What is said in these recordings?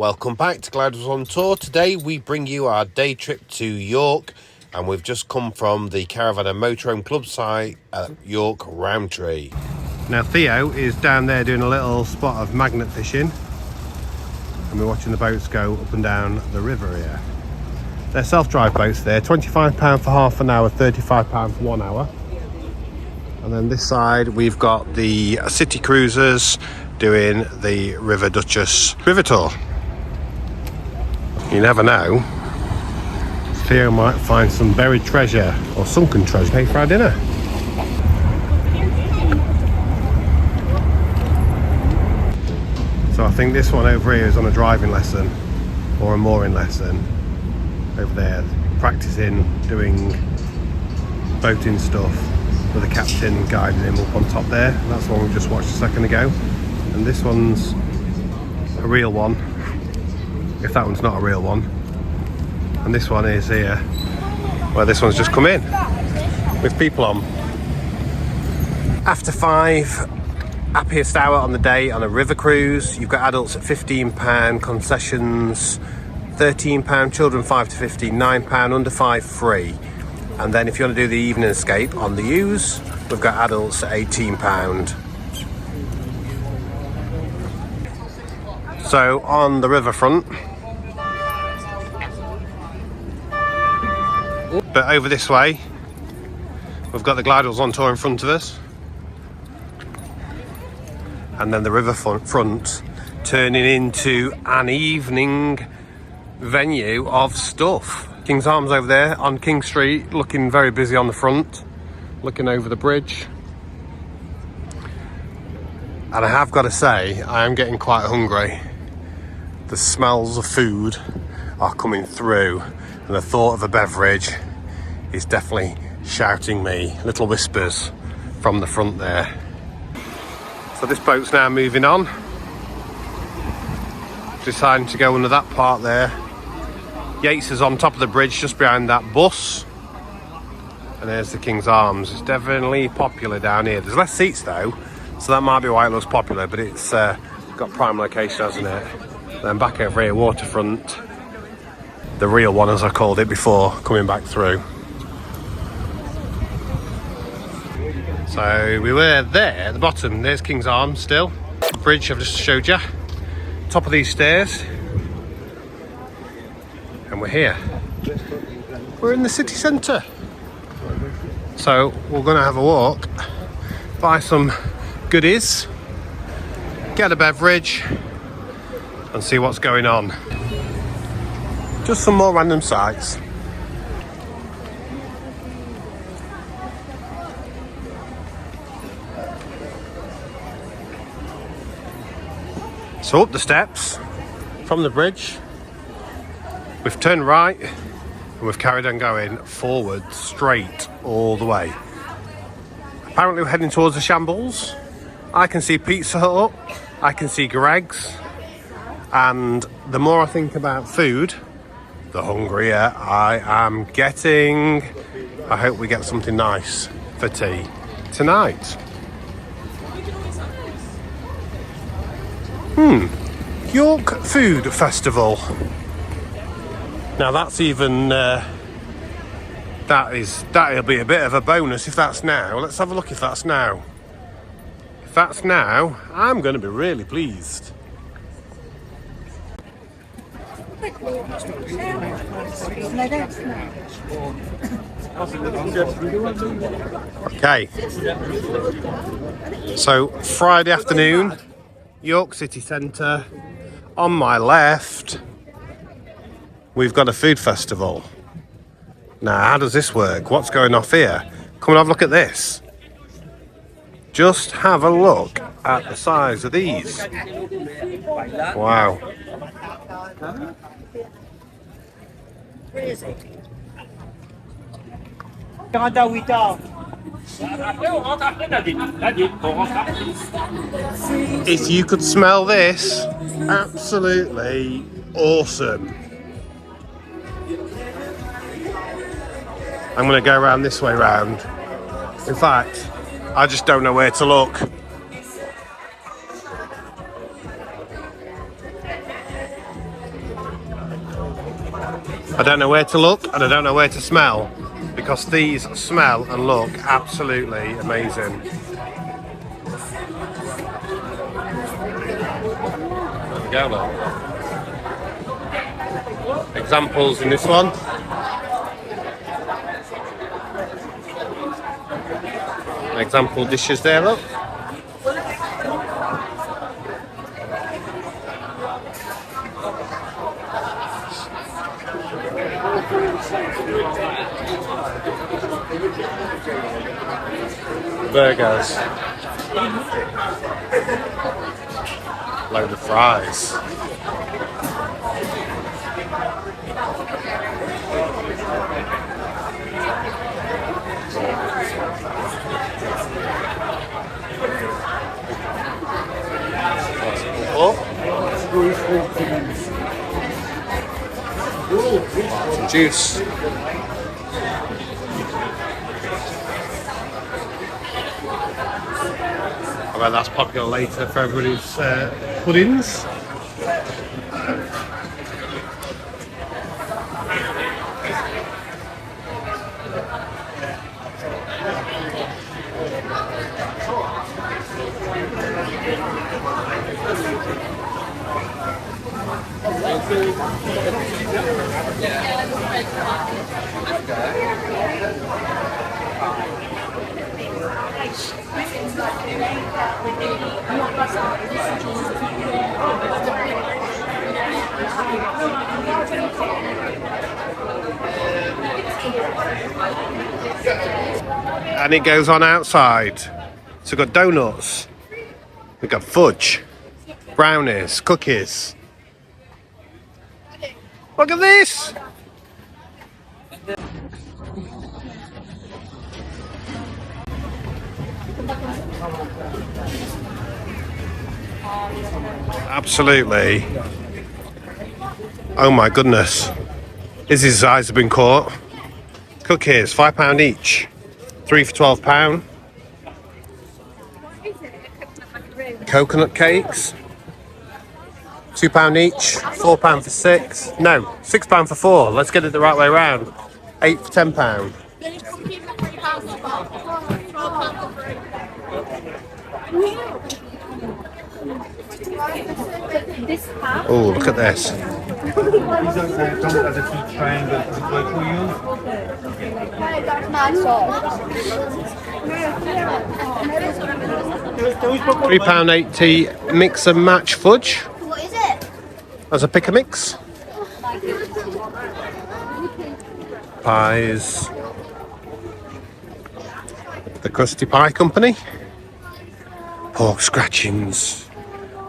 Welcome back to Gliders on Tour. Today we bring you our day trip to York, and we've just come from the Caravan and Motorhome Club site at York Roundtree. Now Theo is down there doing a little spot of magnet fishing, and we're watching the boats go up and down the river here. They're self-drive boats there, £25 for half an hour, £35 for 1 hour. And then this side we've got the city cruisers doing the River Duchess River Tour. You never know, Theo might find some buried treasure or sunken treasure. Pay for our dinner. So I think this one over here is on a driving lesson or a mooring lesson. Over there, practicing doing boating stuff with the captain guiding him up on top there. That's the one we just watched a second ago. And this one's a real one, if that one's not a real one. And this one is here, where this one's just come in with people on. After 5, happiest hour on the day on a river cruise. You've got adults at £15, concessions £13, children 5 to 15 £9, under 5 free. And then if you want to do the evening escape on the U's, we've got adults at £18. So on the riverfront, but over this way, we've got the Gliders on Tour in front of us, and then the riverfront turning into an evening venue of stuff. King's Arms over there on King Street, looking very busy on the front, looking over the bridge. And I have got to say, I am getting quite hungry. The smells of food are coming through, and the thought of a beverage is definitely shouting me little whispers from the front there. So this boat's now moving on, deciding to go under that part there. Yates is on top of the bridge just behind that bus, and there's the King's Arms. It's definitely popular down here. There's less seats though, so that might be why it looks popular, but it's got prime location, hasn't it? Then back over here, waterfront, the real one as I called it before, coming back through. So we were there at the bottom, there's King's Arms still. Bridge I've just showed you, top of these stairs. And we're here. We're in the city centre. So we're going to have a walk, buy some goodies, get a beverage, and see what's going on. Just some more random sights. So up the steps from the bridge, we've turned right and we've carried on going forward straight all the way. Apparently we're heading towards the Shambles. I can see Pizza Hut up, I can see Greg's, and the more I think about food, the hungrier I am getting. I hope we get something nice for tea tonight. York Food Festival. Now that's even, that'll be a bit of a bonus if that's now. Let's have a look if that's now. If that's now, I'm going to be really pleased. Okay. So Friday afternoon, York City Centre. On my left, we've got a food festival. Now, how does this work? What's going off here? Come and have a look at this. Just have a look at the size of these. Wow. If you could smell this, absolutely awesome. I'm going to go around this way round. In fact, I just don't know where to look. don't know where to look and I don't know where to smell, because these smell and look absolutely amazing. There we go, look. Examples in this one. Example dishes there, look. Burgers. Load of fries. Some juice. I bet that's popular later for everybody's puddings. And it goes on outside. So we've got donuts, we've got fudge, brownies, cookies. Look at this! Absolutely. Oh my goodness. Izzy's eyes have been caught. Cookies, £5 each. 3 for £12. Coconut cakes. £2 each. £4 for 6. No, £6 for 4. Let's get it the right way around. 8 for £10. Oh, look at this. £3.80 mix and match fudge. What is it? As a pick a mix. Pies. The Krusty Pie Company. Pork scratchings.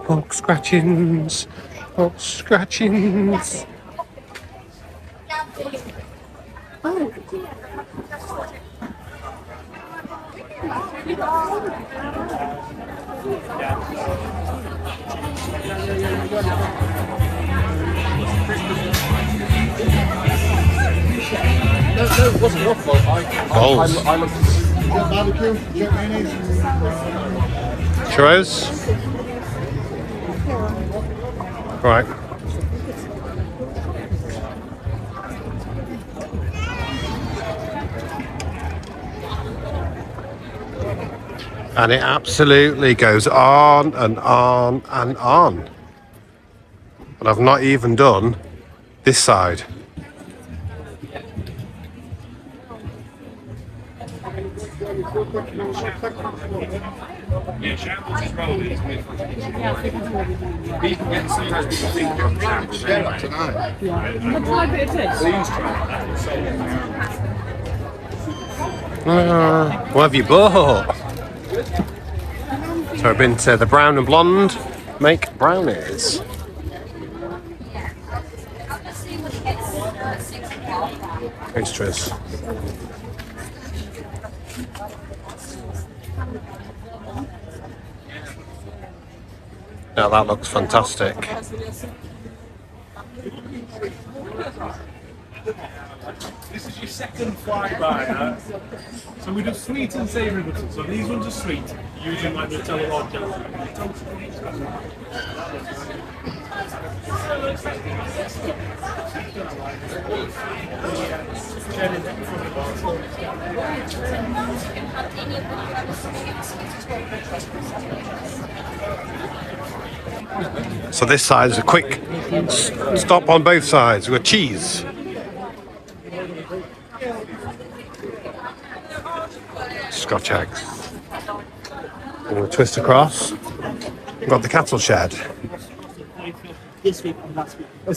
Pork scratchings. Pork scratchings. Oh. No, it wasn't your fault. I looked at barbecue, mayonnaise. Churros. Right. And it absolutely goes on and on and on. And I've not even done this side. Yeah, shambles is rolling. People get sometimes people think you're shambles. Yeah, that's tonight. Please try that. What have you bought? So I've been to the Brown and Blonde make brownies. Pastries. Now that looks fantastic. This is your second flyby. So we do sweet and savoury buttons. So these ones are sweet, using like Nutella or jelly. So this side is a quick stop on both sides. We've got cheese. Scotch eggs. And we'll twist across. We've got the cattle shed. Is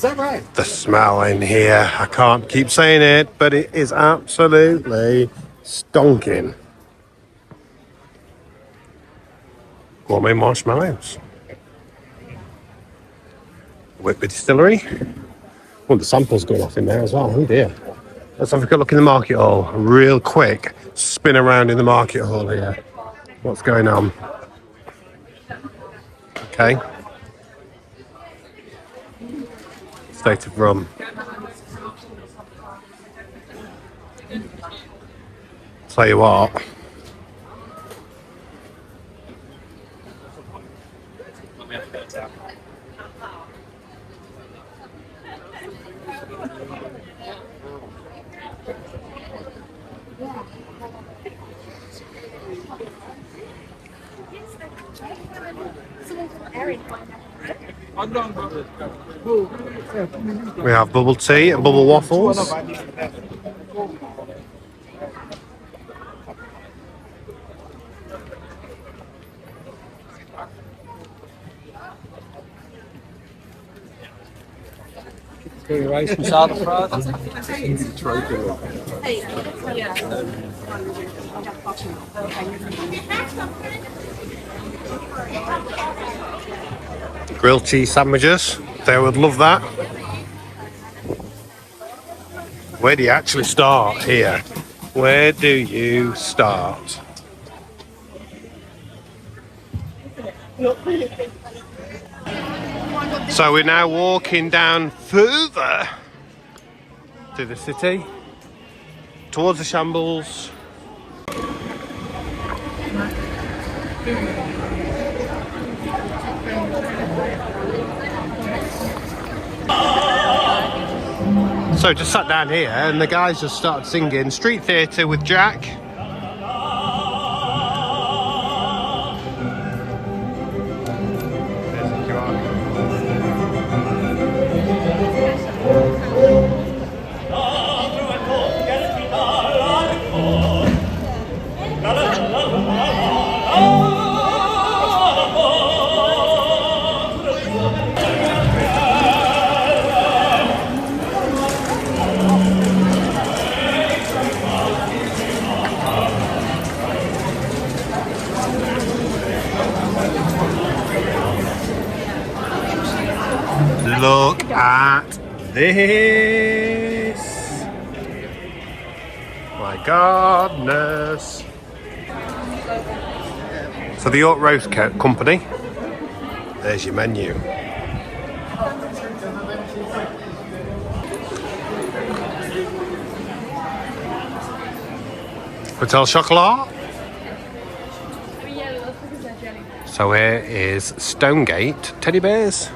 that right? The smell in here, I can't keep saying it, but it is absolutely stonking. Gourmet marshmallows. Whitby Distillery. Oh, the sample's going off in there as well. Oh dear. Let's have a quick look in the market hall. A real quick spin around in the market hall here. What's going on? Okay. State of rum. Tell you what. We have bubble tea and bubble waffles. Grilled cheese sandwiches. They would love that. Where do you actually start here? Where do you start? So we're now walking down further to the city, towards the shambles. So just sat down here and the guys just started singing Street Theatre with Jack. There's the QR. Look at this. My goodness. So the York Roast Company. There's your menu. Hotel Chocolat. So here is Stonegate Teddy Bears.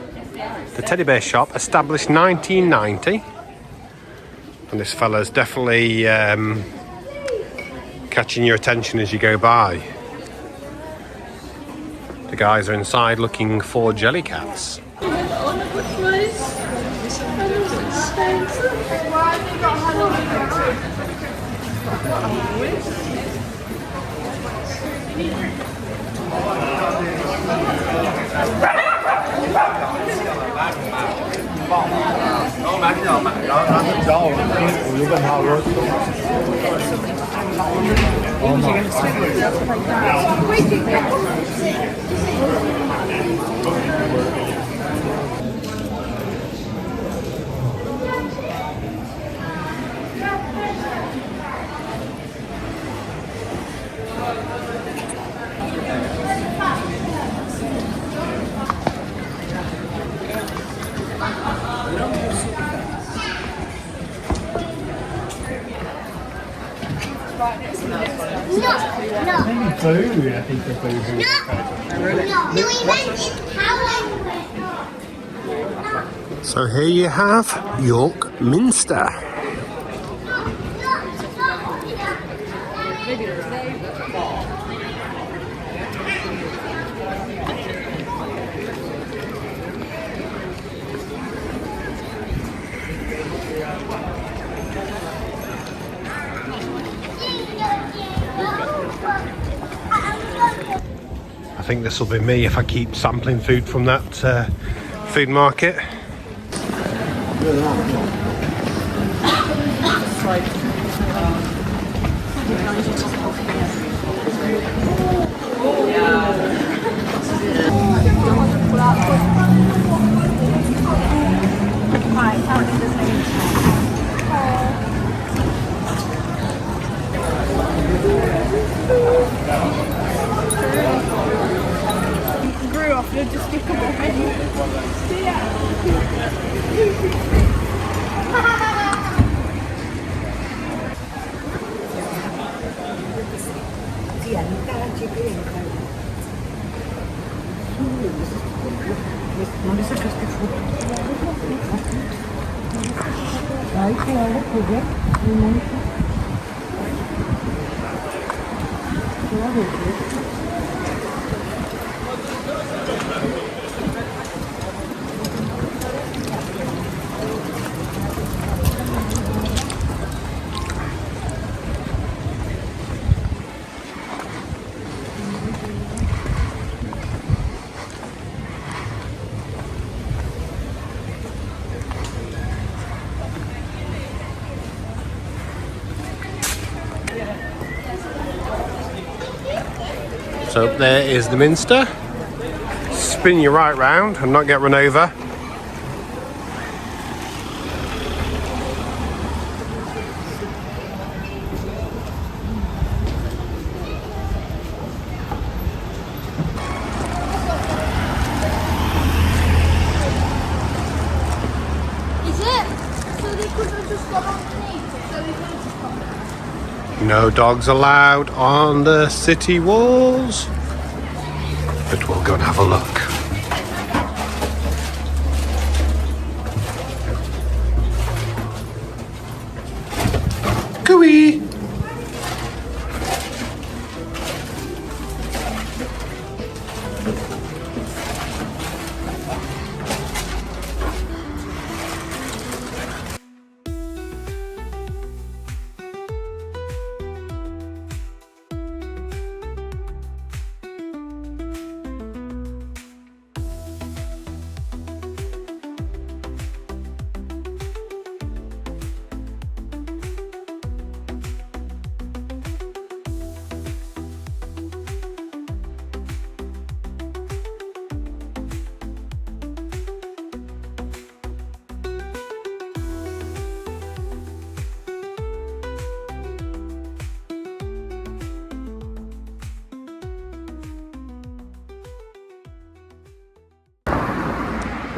The Teddy Bear Shop, established 1990. And this fella's definitely catching your attention as you go by. The guys are inside looking for jelly cats. Food, I think the food. No, we went in Tower. So here you have York Minster. I think this will be me if I keep sampling food from that food market. Grew off the despicable So up there is the Minster. Spin you right round and not get run over. Is it? So they could have just gone underneath. So they could have just gone there. No dogs allowed on the city walls. But we'll go and have a look. Gooey!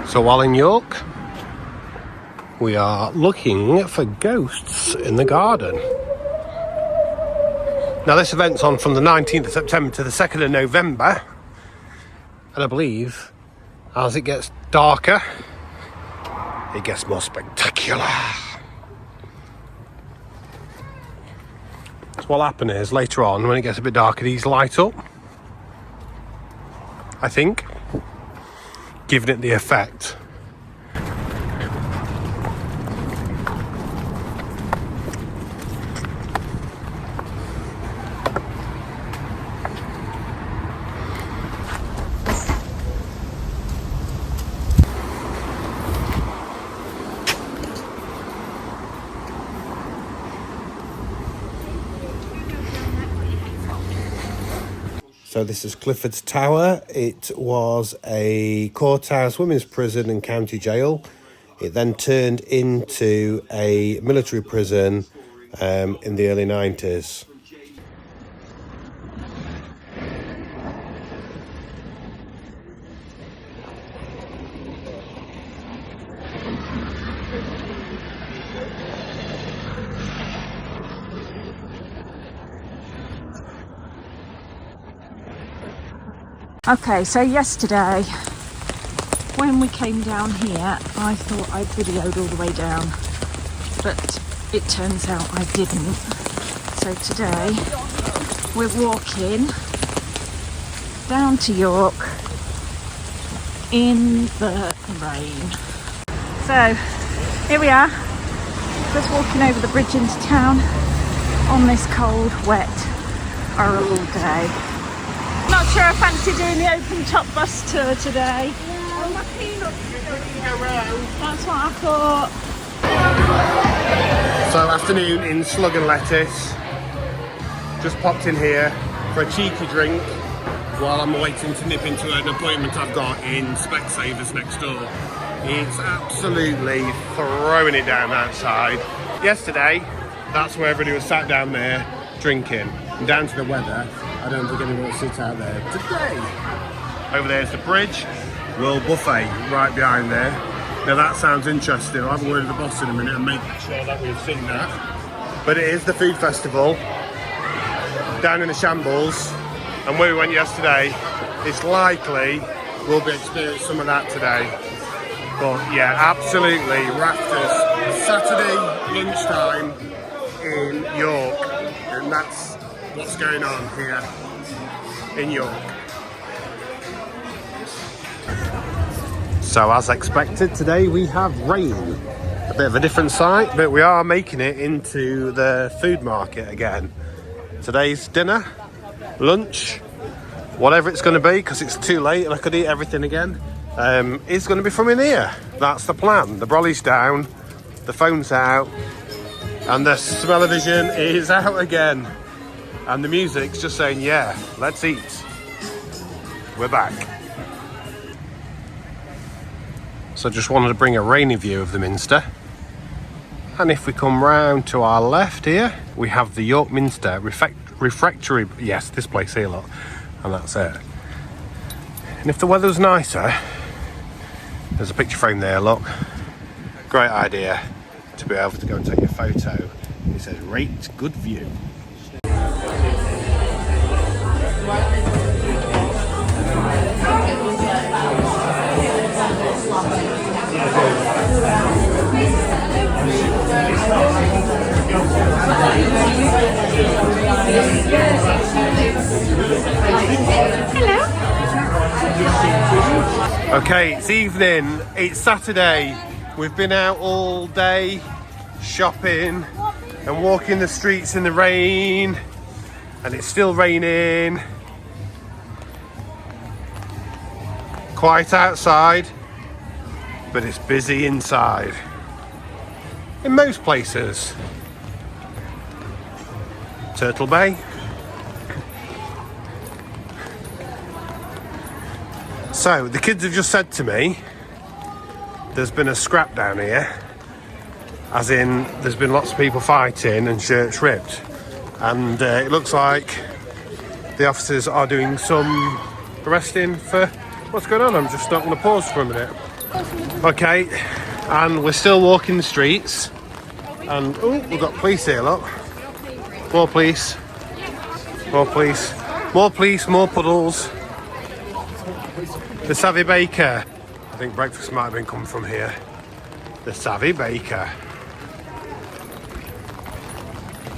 So while in York, we are looking for ghosts in the garden. Now this event's on from the 19th of September to the 2nd of November. And I believe as it gets darker, it gets more spectacular. So what'll happen is later on, when it gets a bit darker, these light up. I think, giving it the effect. So this is Clifford's Tower. It was a courthouse, women's prison and county jail. It then turned into a military prison in the early 90s. Okay, so yesterday when we came down here, I thought I'd videoed all the way down, but it turns out I didn't. So today we're walking down to York in the rain. So here we are, just walking over the bridge into town on this cold, wet, horrible day. Not sure I fancy doing the open top bus tour today. Oh, my peanuts. That's what I thought. So afternoon in Slug and Lettuce. Just popped in here for a cheeky drink while I'm waiting to nip into an appointment I've got in Specsavers next door. It's absolutely throwing it down outside. Yesterday, that's where everybody was sat down there drinking. And down to the weather, I don't think anyone will sit out there today. Over there's the bridge, World Buffet right behind there. Now that sounds interesting. I'll have a word with the boss in a minute and make sure that we've seen that. But it is the food festival down in the Shambles, and where we went yesterday, it's likely we'll be experiencing some of that today. But yeah, absolutely rafters. Saturday lunchtime in York, and that's what's going on here in York. So as expected, today we have rain. A bit of a different sight, but we are making it into the food market again. Today's dinner, lunch, whatever it's going to be, because it's too late and I could eat everything again, is going to be from in here. That's the plan. The brolly's down, the phone's out, and the smell-o-vision is out again. And the music's just saying, yeah, let's eat. We're back. So just wanted to bring a rainy view of the Minster. And if we come round to our left here, we have the York Minster refectory. Yes, this place here, look. And that's it. And if the weather was nicer, there's a picture frame there, look. Great idea to be able to go and take a photo. It says, rate good view. Okay, it's evening, it's Saturday. We've been out all day shopping and walking the streets in the rain, and it's still raining. Quiet outside, but it's busy inside. In most places. Turtle Bay. So the kids have just said to me there's been a scrap down here, as in there's been lots of people fighting and shirts ripped, and it looks like the officers are doing some arresting for what's going on. I'm just not going to pause for a minute. Okay, and we're still walking the streets, and oh, we've got police here, look. More police, more police, more police, more puddles. The Savvy Baker. I think breakfast might have been coming from here. The Savvy Baker.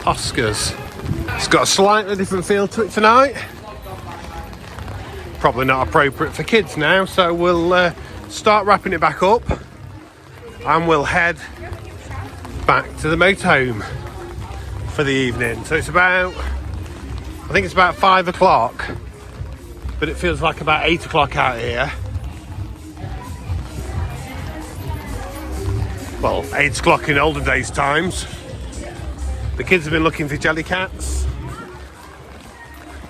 Oscars. It's got a slightly different feel to it tonight. Probably not appropriate for kids now, so we'll start wrapping it back up and we'll head back to the motorhome for the evening. So it's about, I think it's about 5 o'clock, but it feels like about 8 o'clock out here. Well, 8 o'clock in older days times. The kids have been looking for jelly cats.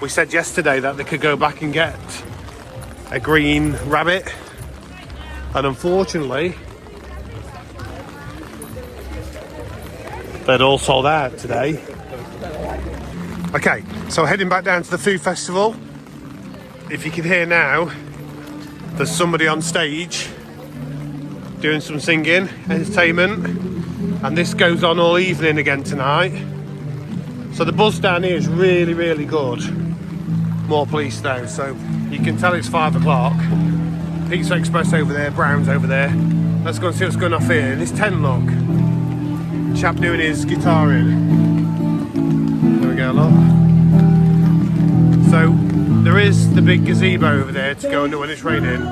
We said yesterday that they could go back and get a green rabbit, and unfortunately they'd all sold out today. Okay, so heading back down to the food festival. If you can hear now, there's somebody on stage doing some singing, entertainment, and this goes on all evening again tonight. So the buzz down here is really, really good. More police though, so You can tell it's 5 o'clock. Pizza Express over there, Brown's over there. Let's go and see what's going off here. This tent, look. Chap doing his guitaring. There we go, look. So there is the big gazebo over there to go under when it's raining.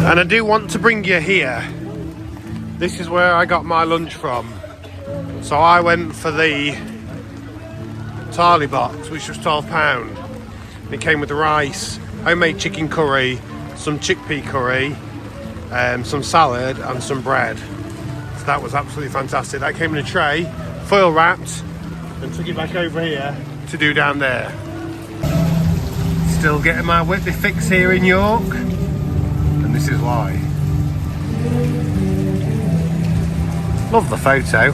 And I do want to bring you here. This is where I got my lunch from. So I went for the Tarly box, which was £12. It came with rice, homemade chicken curry, some chickpea curry, some salad and some bread. So that was absolutely fantastic. That came in a tray, foil wrapped, and took it back over here to do down there. Still getting my Whitley fix here in York. And this is why. Love the photo.